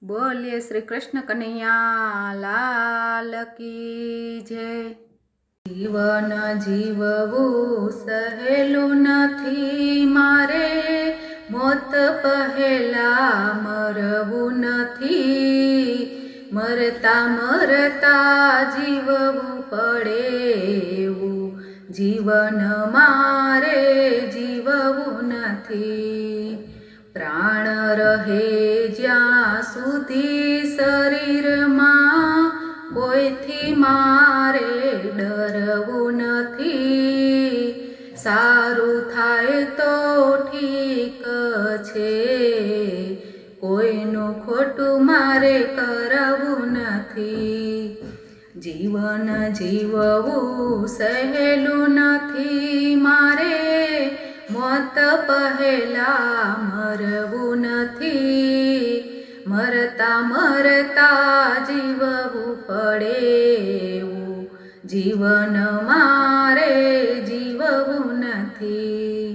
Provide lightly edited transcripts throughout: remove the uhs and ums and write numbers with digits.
બોલીએ શ્રી કૃષ્ણ કનૈયા લાલ કી જય। જીવન જીવવું સહેલું નથી મારે, મોત પહેલા મરવું નથી। મરતા મરતા જીવવું પડે એવું જીવન મારે જીવવું નથી। પ્રાણ રહે જ્યાં સુધી શરીરમાં કોઈથી મારે ડરવું નથી। સારું થાય તો ઠીક છે, કોઈનું ખોટું મારે કરવું નથી। જીવન જીવવું સહેલું નથી મારે, મોત પહેલા મરવું નથી। મરતા મરતા જીવવું પડે એવું જીવન મારે જીવવું નથી।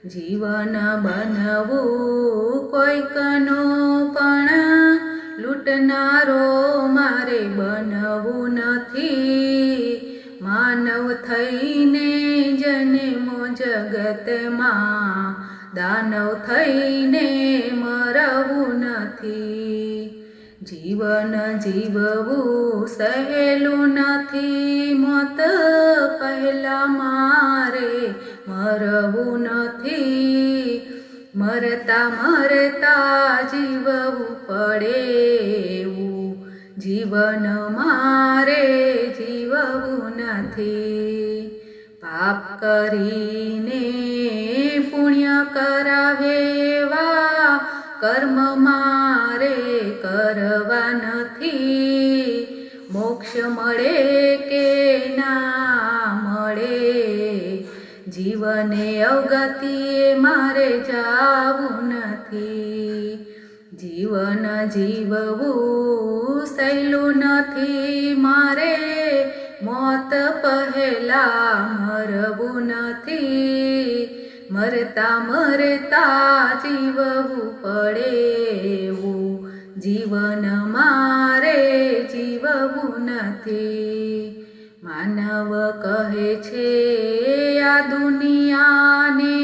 જીવન બનવું કોઈકનું પણ લૂંટનારો મારે બનવું નથી। માનવ થઈને જન્મો જગતમાં, દાનવ થઈને મરવું નથી। જીવન જીવવું સહેલું નથી, મોત પહેલા મારે મરવું નથી। મરતા મરતા જીવવું પડે એવું જીવન મારે જીવવું નથી। પાપ કરીને પુણ્ય કરાવેવા કર્મ મારે કરવા નથી। મોક્ષ મળે કે ના મળે, જીવને અવગતિએ મારે જાવું નથી। જીવન જીવવું સહેલું નથી મારે, મોત પહેલા મરવું નથી। મરતા મરતા જીવવું પડે એવું જીવન મારે જીવવું નથી। માનવ કહે છે આ દુનિયાને,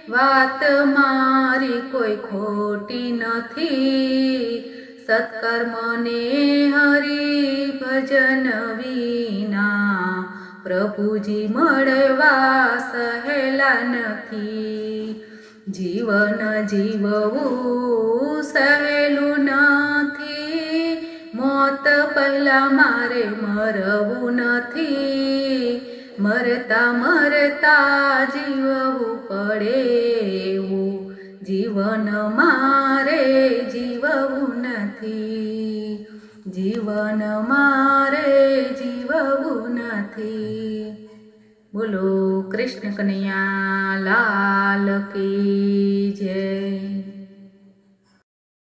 વાત મારી કોઈ ખોટી નથી। સત્કર્મને હરિભજન વિના પ્રભુજી મળવા સહેલા નથી। જીવન જીવવું સહેલું નથી, મોત પહેલા મારે મરવું નથી। મરતા મરતા જીવવું પડે એવું જીવન મારે જીવવું નથી। જીવન મારે જીવવું નથી। બોલો કૃષ્ણ કનૈયા લાલ કી જય।